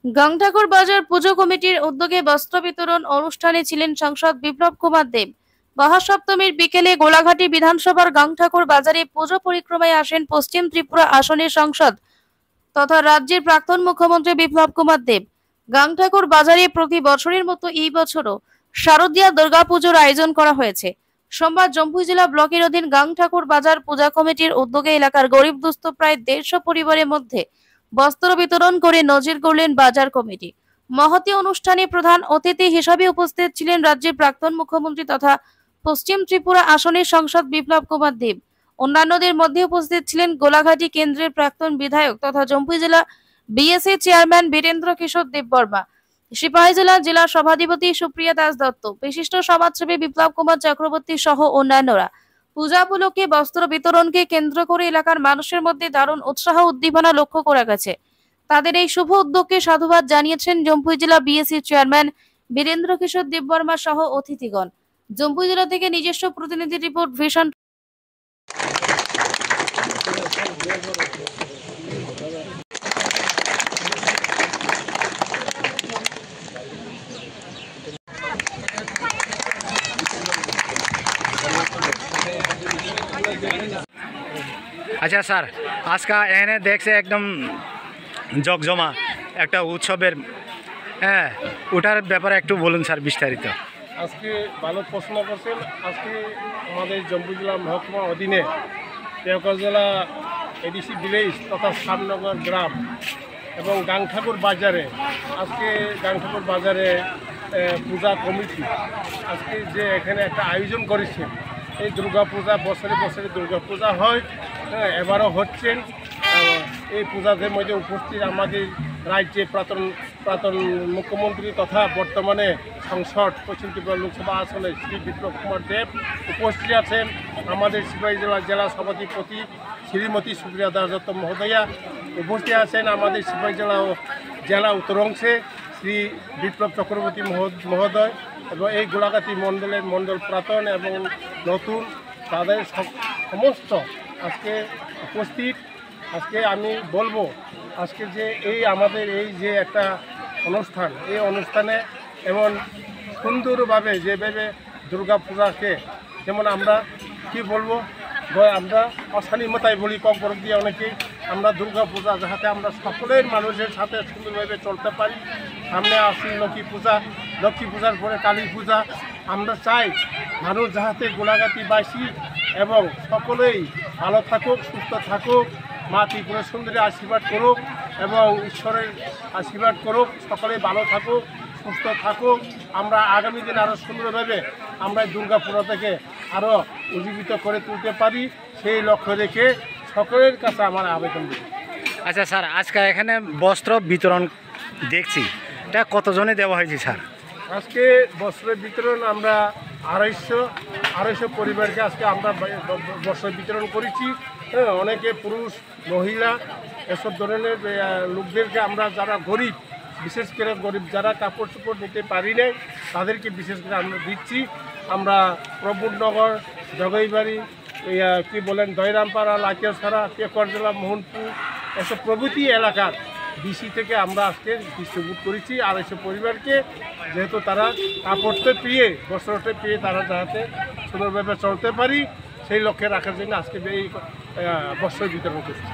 গাংঠাকুর বাজার পুজো কমিটির উদ্যোগে বস্ত্র বিতরণ অনুষ্ঠানে ছিলেন সাংসদ বিপ্লব কুমার দেব। মহাসপ্তমীর বিকেলে গোলাঘাটি বিধানসভার গাংঠাকুর বাজারে পুজো পরিক্রমায় আসেন পশ্চিম ত্রিপুরা আসনের সাংসদ তথা রাজ্যের প্রাক্তন মুখ্যমন্ত্রী বিপ্লব কুমার দেব। গাংঠাকুর বাজারে প্রতি বছরের মতো এই বছরও শারদীয়া দুর্গাপুজোর আয়োজন করা হয়েছে। সোমবার জম্পুই জেলা ব্লকের অধীন গাংঠাকুর বাজার পূজা কমিটির উদ্যোগে এলাকার গরিব দুস্থ প্রায় 150 পরিবারের মধ্যে বস্ত্র বিতরণ করে নজির গড়লেন বাজার কমিটি। মহতী অনুষ্ঠানে প্রধান অতিথি হিসেবে উপস্থিত ছিলেন রাজ্যের প্রাক্তন মুখ্যমন্ত্রী তথা পশ্চিম ত্রিপুরা আসনের সাংসদ বিপ্লব কুমার দেব। অন্যান্যদের মধ্যে উপস্থিত ছিলেন গোলাঘাটি কেন্দ্রের প্রাক্তন বিধায়ক তথা জম্পুই জেলা বিএসএ চেয়ারম্যান বীরেন্দ্র কিশোর দেববর্মা, সিপাহীজলা জেলা সভাধিপতি সুপ্রিয়া দাস দত্ত, বিশিষ্ট সমাজসেবী বিপ্লব কুমার চক্রবর্তী সহ অন্যান্যরা। পূজা উপলক্ষে বস্ত্র বিতরণকে কেন্দ্র করে এলাকার মানুষের মধ্যে দারুণ উৎসাহ উদ্দীপনা লক্ষ্য করা গেছে। তাদের এই শুভ উদ্যোগকে সাধুবাদ জানিয়েছেন জম্পুই জেলা বিএসসি চেয়ারম্যান বীরেন্দ্র কিশোর দেববর্মা সহ অতিথিগণ। জম্পুই জেলা থেকে নিজস্ব প্রতিনিধি রিপোর্ট ভিশন। আচ্ছা স্যার, আজকে এখানে দেখছে একদম জমজমা একটা উৎসবের, হ্যাঁ, ওটার ব্যাপারে একটু বলুন স্যার বিস্তারিত। আজকে ভালো প্রশ্ন করছেন। আজকে আমাদের জম্পুই জেলা মহকুমা অধীনে দেওঘর জেলা এডিসি ভিলেজ তথা শ্যামনগর গ্রাম এবং গাংঠাকুর বাজারে আজকে গাংঠাকুর বাজারে পূজা কমিটি আজকে যে এখানে একটা আয়োজন করেছে। এই দুর্গাপূজা বছরে বছরে দুর্গাপূজা হয়, হ্যাঁ, এবারও হচ্ছেন। এই পূজাদের মধ্যে উপস্থিত আমাদের রাজ্যে প্রাক্তন মুখ্যমন্ত্রী তথা বর্তমানে সাংসদ পশ্চিম ত্রিপুরা লোকসভা আসনে শ্রী বিপ্লব কুমার দেব উপস্থিত আছেন। আমাদের সিপাহীজলা জেলা সভাধিপতি শ্রীমতী সুপ্রিয়া দাস দত্ত মহোদয়া উপস্থিত আছেন। আমাদের সিপাহীজলা জেলা উত্তর অংশে শ্রী বিপ্লব চক্রবর্তী মহোদয় এবং এই গোলাঘাটি মণ্ডলের মণ্ডল প্রাক্তন এবং নতুন তাদের সমস্ত আজকে উপস্থিত। আজকে আমি বলবো আজকে যে এই আমাদের এই যে একটা অনুষ্ঠান, এই অনুষ্ঠানে এমন সুন্দরভাবে যেভাবে দুর্গাপূজাকে যেমন আমরা কি বলবো, আমরা অশানীমতায় বলি কম বরফ দিয়ে অনেকেই আমরা দুর্গাপূজা যাতে আমরা সকলের মানুষের সাথে সুন্দরভাবে চলতে পারি। সামনে আসি লক্ষ্মী পূজা, লক্ষ্মী পূজার পরে কালী পূজা। আমরা চাই মানুষ যাহাতে গোলাঘাটিবাসী এবং সকলেই ভালো থাকুক, সুস্থ থাকুক, মা ত্রিপুরা সুন্দরী আশীর্বাদ করুক এবং ঈশ্বরের আশীর্বাদ করুক, সকলেই ভালো থাকুক, সুস্থ থাকুক। আমরা আগামী দিনে আরও সুন্দরভাবে আমরা দুর্গাপূজা থেকে আরও উজ্জীবিত করে তুলতে পারি, সেই লক্ষ্য রেখে সকলের কাছে আমার আবেদন দেব। আচ্ছা স্যার, আজকে এখানে বস্ত্র বিতরণ দেখছি, এটা কতজনে দেওয়া হয়েছে স্যার? আজকে বস্ত্রের বিতরণ আমরা আড়াইশো পরিবারকে আজকে আমরা বস্ত্র বিতরণ করেছি। হ্যাঁ, অনেকে পুরুষ মহিলা এসব ধরনের লোকদেরকে আমরা যারা গরিব, বিশেষ করে গরিব যারা কাপড় চোপড় নিতে পারি না তাদেরকে বিশেষ করে আমরা দিচ্ছি। আমরা প্রভুনগর, জগাইবাড়ি, কি বলেন দয়রামপাড়া, লাকিয়াছড়া, টেকর জেলা, মোহনপুর এসব প্রভৃতি এলাকার ডিসি থেকে আমরা আজকে ডিস্ট্রিবিউট করেছি 250 পরিবারকে, যেহেতু তারা কাপড়তে পেয়ে বস্ত্রতে পেয়ে তারা যাতে সুন্দরভাবে চলতে পারি সেই লক্ষ্যে রাখার জন্য আজকে এই বস্ত্র বিতরণ করছি।